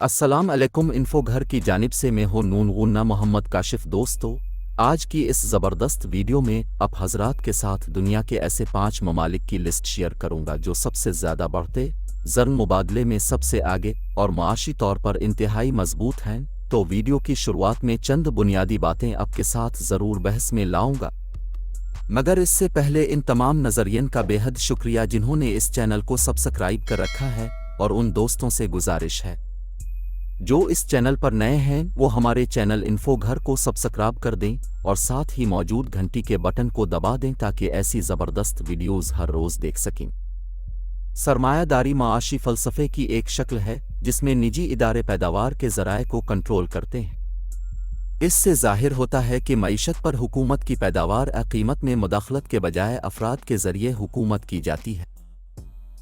अस्सलाम अलैकुम। इन्फो घर की जानिब से मैं हूँ नून गुन्ना मोहम्मद काशिफ। दोस्तों, आज की इस ज़बरदस्त वीडियो में आप हजरात के साथ दुनिया के ऐसे 5 ममालिक की लिस्ट शेयर करूँगा जो सबसे ज़्यादा बढ़ते ज़र मुबादले में सबसे आगे और मुआशी तौर पर इंतहाई मजबूत हैं। तो वीडियो की शुरुआत में चंद बुनियादी बातें आपके साथ ज़रूर बहस में लाऊंगा, मगर इससे पहले इन तमाम नज़रियन का बेहद शुक्रिया जिन्होंने इस चैनल को सब्सक्राइब कर रखा है, और उन दोस्तों से गुजारिश है जो इस चैनल पर नए हैं वो हमारे चैनल इन्फो घर को सब्सक्राइब कर दें और साथ ही मौजूद घंटी के बटन को दबा दें ताकि ऐसी ज़बरदस्त वीडियोज़ हर रोज़ देख सकें। सरमायादारी माशी फ़लसफ़े की एक शक्ल है जिसमें निजी इदारे पैदावार के ज़राए को कंट्रोल करते हैं। इससे ज़ाहिर होता है कि मईशत पर हुकूमत की पैदावार क़ीमत में मुदाखलत के बजाय अफराद के ज़रिए हुकूमत की जाती है।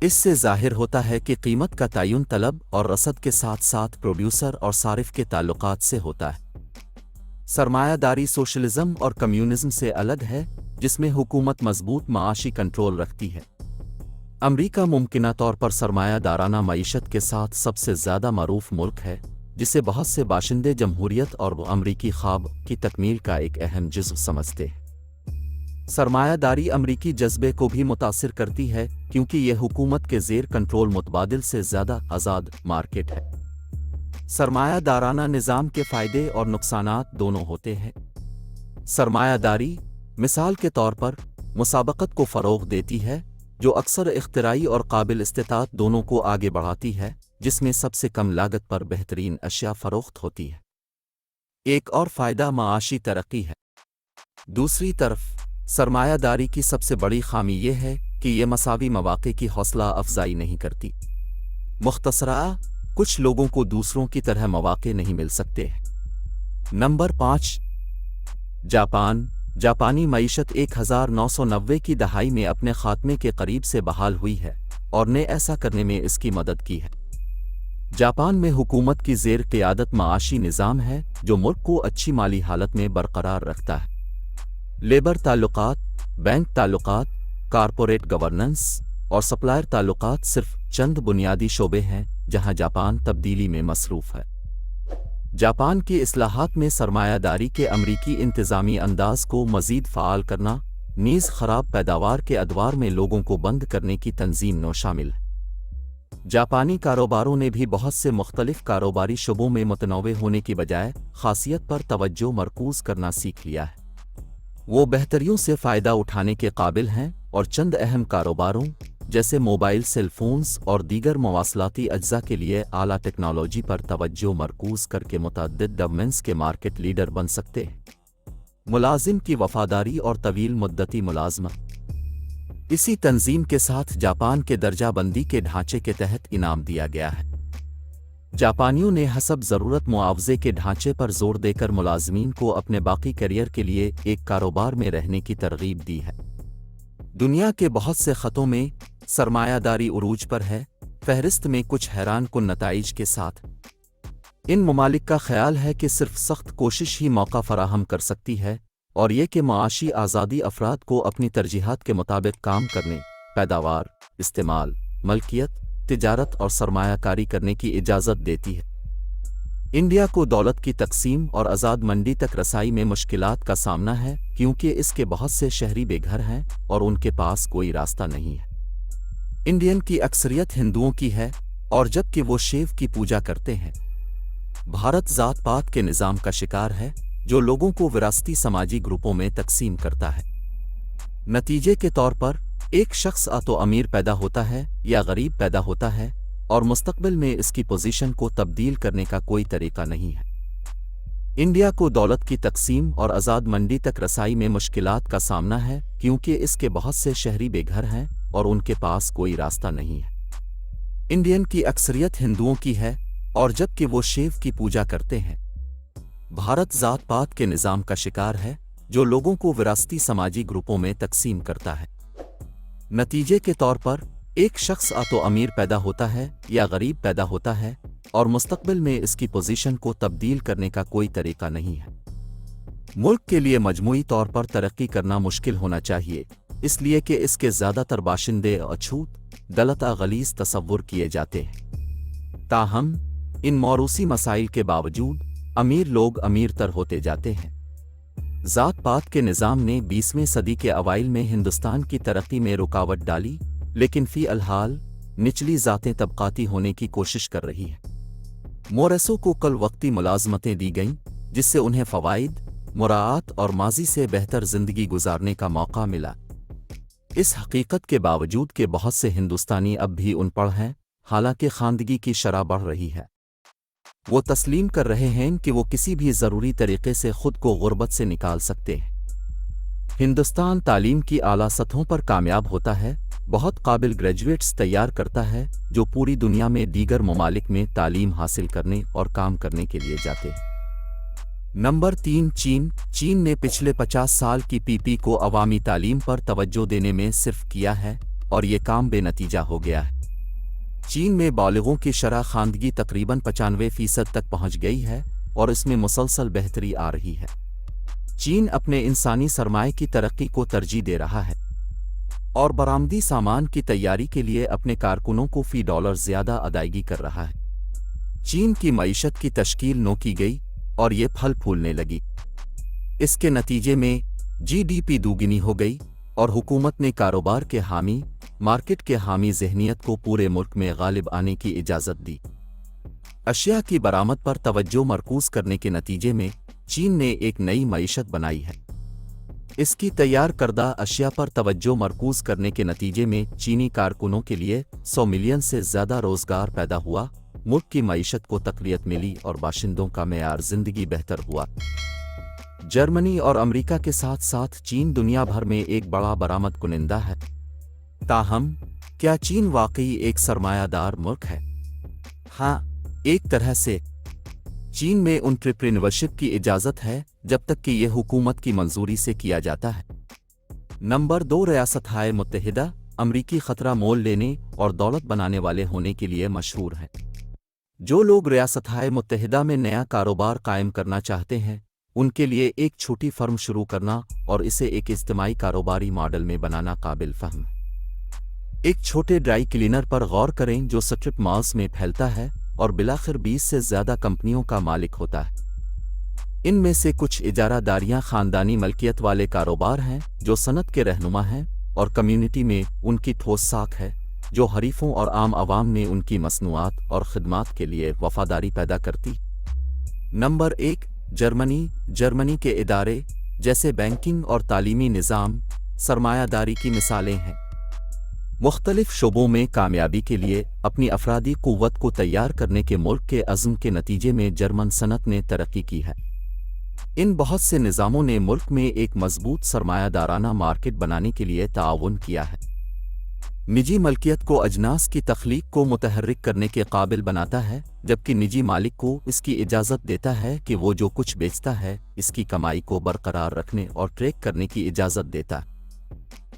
इससे ज़ाहिर होता है कि कीमत का तयन तलब और रसद के साथ साथ प्रोड्यूसर और सारिफ के ताल्लुकात से होता है। सरमायादारी सोशलिज्म और कम्युनिज्म से अलग है जिसमें हुकूमत मजबूत माशी कंट्रोल रखती है। अमरीका मुमकिना तौर पर सरमायादाराना मईशत के साथ सबसे ज़्यादा मरूफ मुल्क है, जिसे बहुत से बाशिंदे जमहूरियत और अमरीकी ख्वाब की तकमील का एक अहम जुज़्व समझते हैं। सरमायादारी अमरीकी जज्बे को भी मुतासिर करती है क्योंकि यह हुकूमत के ज़ेर कंट्रोल मुतबादिल से ज़्यादा आज़ाद मार्केट है। सरमायादाराना निज़ाम के फ़ायदे और नुकसानात दोनों होते हैं। सरमायादारी मिसाल के तौर पर मुसाबकत को फ़रोग़ देती है जो अक्सर इख्तिराई और काबिल इस्तेताअत दोनों को आगे बढ़ाती है, जिसमें सबसे कम लागत पर बेहतरीन अशिया फ़रोख्त होती है। एक और फ़ायदा माशी तरक्की है। दूसरी तरफ सरमायादारी की सबसे बड़ी खामी यह है कि यह मसावी मौक़े की हौसला अफजाई नहीं करती। मुख्तसरा कुछ लोगों को दूसरों की तरह मौक़े नहीं मिल सकते। Number 5, Japan. जापानी मईशत 1990 की दहाई में अपने ख़ात्मे के करीब से बहाल हुई है और ने ऐसा करने में इसकी मदद की है। जापान में हुकूमत की ज़ेर क़ियादत माशी निज़ाम है जो मुल्क को अच्छी माली हालत में बरकरार रखता है। लेबर ताल्लुकात, बैंक ताल्लुकात, कारपोरेट गवर्नेंस और सप्लायर ताल्लुकात सिर्फ चंद बुनियादी शोबे हैं जहां जापान तब्दीली में मसरूफ़ है। जापान की इस्लाहात में सरमायादारी के अमरीकी इंतज़ामी अंदाज़ को मज़ीद फ़आल करना, नीज़ ख़राब पैदावार के अदवार में लोगों को बंद करने की तंज़ीम न शामिल है। जापानी कारोबारों ने भी बहुत से मुख्तलिफ कारोबारी शोबों में मुतनव्वे होने की बजाय ख़ासियत पर तवज्जो मरकूज़ करना सीख लिया है। वो बेहतरियों से फ़ायदा उठाने के काबिल हैं और चंद अहम कारोबारों जैसे मोबाइल, सेल फोन्स और दीगर मवासलाती अज्जा के लिए आला टेक्नोलॉजी पर तवज्जो मरकूज़ करके मुतअद्दिद डोमेन्स के मार्केट लीडर बन सकते हैं। मुलाजिम की वफ़ादारी और तवील मुद्दती मुलाजमत। इसी तंजीम के साथ जापान के दर्जाबंदी के ढांचे के तहत इनाम दिया गया है। जापानियों ने हसब ज़रूरत मुआवजे के ढांचे पर जोर देकर मुलाजमीन को अपने बाकी करियर के लिए एक कारोबार में रहने की तरगीब दी है। दुनिया के बहुत से ख़तों में सरमायादारी उरूज पर है, फहरिस्त में कुछ हैरान कुन नताइज के साथ। इन ममालिक का ख्याल है कि सिर्फ सख्त कोशिश ही मौका फराहम कर सकती है और ये कि माशी आज़ादी अफराद को अपनी तरजीहात के मुताबिक काम करने, पैदावार, इस्तेमाल, मलकियत, तिजारत और सरमायाकारी करने की इजाज़त देती है। इंडिया को दौलत की तकसीम और आज़ाद मंडी तक रसाई में मुश्किलात का सामना है क्योंकि इसके बहुत से शहरी बेघर हैं और उनके पास कोई रास्ता नहीं है। इंडियन की अक्सरियत हिंदुओं की है और जबकि वो शिव की पूजा करते हैं। भारत ज़ात पात के निज़ाम का शिकार है जो लोगों को विरासती समाजी ग्रुपों में तकसीम करता है। नतीजे के तौर पर एक शख्स तो अमीर पैदा होता है या गरीब पैदा होता है और मुस्तकबिल में इसकी पोजीशन को तब्दील करने का कोई तरीका नहीं है। इंडिया को दौलत की तकसीम और आज़ाद मंडी तक रसाई में मुश्किलात का सामना है क्योंकि इसके बहुत से शहरी बेघर हैं और उनके पास कोई रास्ता नहीं है। इंडियन की अक्सरियत हिंदुओं की है और जबकि वो शिव की पूजा करते हैं। भारत ज़ात पात के निज़ाम का शिकार है जो लोगों को विरासती समाजी ग्रुपों में तकसीम करता है। नतीजे के तौर पर एक शख्स तो अमीर पैदा होता है या गरीब पैदा होता है और मुस्तकबिल में इसकी पोजीशन को तब्दील करने का कोई तरीका नहीं है। मुल्क के लिए मजमूई तौर पर तरक्की करना मुश्किल होना चाहिए, इसलिए कि इसके ज़्यादातर बाशिंदे अछूत, गलत गलीज़ तसव्वुर किए जाते हैं। ताहम इन मौरूसी मसाइल के बावजूद अमीर लोग अमीर तर होते जाते हैं। ज़ात पात के निज़ाम ने 20वीं सदी के अवाइल में हिंदुस्तान की तरक्की में रुकावट डाली, लेकिन फ़ी अलहाल निचली ज़ातें तबक़ाती होने की कोशिश कर रही हैं। मोरसों को कल वक्ती मुलाज़मतें दी गईं, जिससे उन्हें फ़वाइद, मुराआत और माजी से बेहतर ज़िंदगी गुजारने का मौका मिला। इस हकीकत के बावजूद कि बहुत से हिंदुस्तानी अब भी अनपढ़ हैं, हालांकि ख़वानदगी की शरह बढ़ रही है, वो तस्लीम कर रहे हैं कि वो किसी भी ज़रूरी तरीक़े से ख़ुद को गुर्बत से निकाल सकते हैं। हिंदुस्तान तालीम की आला सतहों पर कामयाब होता है, बहुत काबिल ग्रेजुएट्स तैयार करता है जो पूरी दुनिया में दीगर ममालिक में तालीम हासिल करने और काम करने के लिए जाते हैं। नंबर 3, चीन ने पिछले 50 साल की पीपी को अवामी तालीम पर तवज्जो देने में सिर्फ किया है और ये काम बेनतीजा हो गया है। चीन में बालिगों की शरह ख़वानदगी तकरीबन 95% तक पहुंच गई है और इसमें मुसलसल बेहतरी आ रही है। चीन अपने इंसानी सरमाए की तरक्की को तरजीह दे रहा है और बरामदी सामान की तैयारी के लिए अपने कारकुनों को फ़ी डॉलर ज़्यादा अदायगी कर रहा है। चीन की मईशत की तश्कील नो की गई और ये फल फूलने लगी। इसके नतीजे में जीडीपी दोगुनी हो गई और हुकूमत ने कारोबार के हामी, मार्केट के हामी ज़हनियत को पूरे मुल्क में गालिब आने की इजाज़त दी। अशिया की बरामद पर तवज्जो मरकूज़ करने के नतीजे में चीन ने एक नई मईशत बनाई है। इसकी तैयार करदा अशिया पर तवज्जो मरकूज़ करने के नतीजे में चीनी कारकुनों के लिए 100 मिलियन से ज़्यादा रोज़गार पैदा हुआ, मुल्क की मईशत को तक़वियत मिली और बाशिंदों का मेयार ज़िंदगी बेहतर हुआ। जर्मनी और अमेरिका के साथ साथ चीन दुनिया भर में एक बड़ा बरामद कुनिंदा है। ताहम, क्या चीन वाकई एक सरमायादार मुल्क है? हाँ, एक तरह से। चीन में एंटरप्रेन्योरशिप की इजाज़त है जब तक कि यह हुकूमत की मंजूरी से किया जाता है। नंबर 2, रियासत-ए मुत्तहिदा अमरीकी ख़तरा मोल लेने और दौलत बनाने वाले होने के लिए मशहूर है। जो लोग रियासत-ए मुत्तहिदा में नया कारोबार कायम करना चाहते हैं, उनके लिए एक छोटी फर्म शुरू करना और इसे एक इज्तिमाई कारोबारी मॉडल में बनाना काबिल फ़हम है। एक छोटे ड्राई क्लीनर पर गौर करें जो स्ट्रिप मॉल्स में फैलता है और बिलाखिर 20 से ज़्यादा कंपनियों का मालिक होता है। इनमें से कुछ इजारादारियां ख़ानदानी मलकियत वाले कारोबार हैं जो सनत के रहनुमा हैं और कम्युनिटी में उनकी ठोस साख है, जो हरीफों और आम आवाम में उनकी मसनूआत और खिदमात के लिए वफादारी पैदा करती। नंबर 1, जर्मनी के इदारे जैसे बैंकिंग और तालीमी निज़ाम सरमायादारी की मिसालें हैं। मुख्तलिफ शोबों में कामयाबी के लिए अपनी अफरादी क़ुव्वत को तैयार करने के मुल्क के अज़्म के नतीजे में जर्मन सनत ने तरक्की की है। इन बहुत से निज़ामों ने मुल्क में एक मजबूत सरमायादाराना मार्केट बनाने के लिए ताआवुन किया है। निजी मलकियत को अजनास की तख्लीक को मुतहर्रिक करने के काबिल बनाता है, जबकि निजी मालिक को इसकी इजाज़त देता है कि वो जो कुछ बेचता है इसकी कमाई को बरकरार रखने और ट्रैक करने की इजाज़त देता है।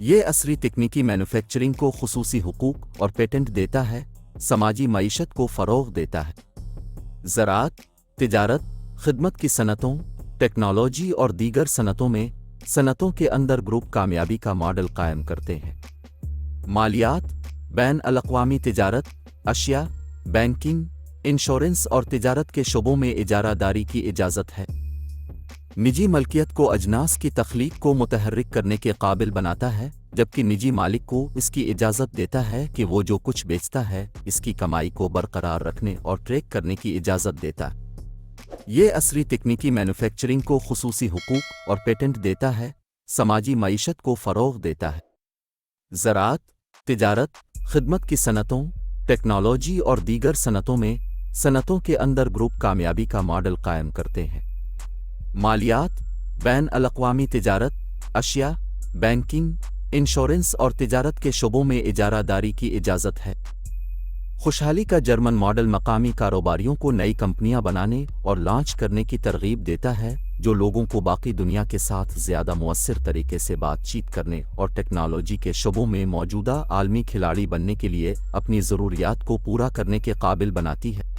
ये असरी तकनीकी मैन्युफैक्चरिंग को खुसूसी हुकूक और पेटेंट देता है, समाजी मईशत को फ़रोग़ देता है। ज़राअत, तिजारत, खिदमत की सनतों, टेक्नोलॉजी और दीगर सनतों में सनतों के अंदर ग्रुप कामयाबी का मॉडल कायम करते हैं। मालियात, बैन अल-अक़वामी तिजारत, अशिया, बैंकिंग, इंश्योरेंस और तिजारत के शोबों में इजारादारी की इजाज़त है। निजी मलकियत को अजनास की तख्लीक को मुतहर्रिक करने के काबिल बनाता है, जबकि निजी मालिक को इसकी इजाज़त देता है कि वो जो कुछ बेचता है इसकी कमाई को बरकरार रखने और ट्रैक करने की इजाज़त देता है। ये असरी तकनीकी मैन्युफैक्चरिंग को खुसूसी हुकूक और पेटेंट देता है, समाजी मईशत को फ़रोग़ देता है। ज़राअत, तिजारत, खिदमत की सनतों, टेक्नोलॉजी और दीगर सनतों में सनतों के अंदर ग्रुप कामयाबी का मॉडल कायम करते हैं। मालियात, बैन अल-अक़वामी तिजारत, अशिया, बैंकिंग, इंश्योरेंस और तिजारत के शोबों में इजारादारी की इजाज़त है। खुशहाली का जर्मन मॉडल मकामी कारोबारियों को नई कंपनियां बनाने और लॉन्च करने की तरगीब देता है, जो लोगों को बाकी दुनिया के साथ ज़्यादा मुअस्सिर तरीके से बातचीत करने और टेक्नोलॉजी के शोबों में मौजूदा आलमी खिलाड़ी बनने के लिए अपनी ज़रूरियात को पूरा करने के काबिल बनाती है।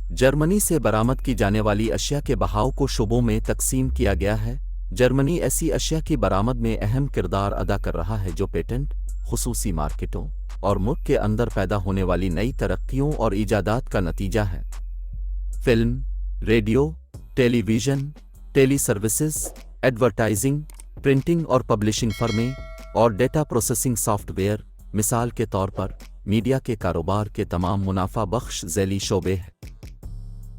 जर्मनी से बरामद की जाने वाली अशिया के बहाव को शोबों में तकसीम किया गया है। जर्मनी ऐसी अशिया की बरामद में अहम किरदार अदा कर रहा है जो पेटेंट, खुसूसी मार्केटों और मुल्क के अंदर पैदा होने वाली नई तरक्कियों और ईजादात का नतीजा है। Film, radio, television, tele services, advertising, printing और पब्लिशिंग फर्में और डेटा प्रोसेसिंग सॉफ्टवेयर, मिसाल के तौर पर मीडिया के कारोबार के तमाम मुनाफा बख्श ज़ैली शोबे हैं।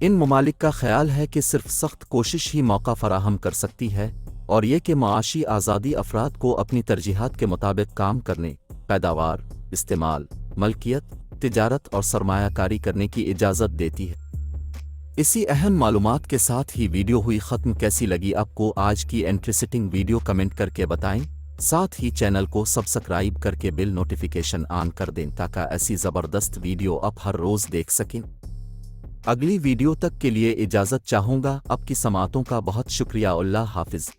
इन ममालिक का ख्याल है कि सिर्फ सख्त कोशिश ही मौका फराहम कर सकती है और ये कि माशी आज़ादी अफराद को अपनी तरजीहात के मुताबिक काम करने, पैदावार, इस्तेमाल, मलकियत, तिजारत और सरमायाकारी करने की इजाज़त देती है। इसी अहम मालूमात के साथ ही वीडियो हुई ख़त्म। कैसी लगी आपको आज की इंटरेस्टिंग वीडियो कमेंट करके बताएं। साथ ही चैनल को सब्सक्राइब करके बिल नोटिफिकेशन ऑन कर दें ताकि ऐसी ज़बरदस्त वीडियो आप हर रोज़ देख सकें। अगली वीडियो तक के लिए इजाज़त चाहूँगा। आपकी समातों का बहुत शुक्रिया। अल्लाह हाफिज़।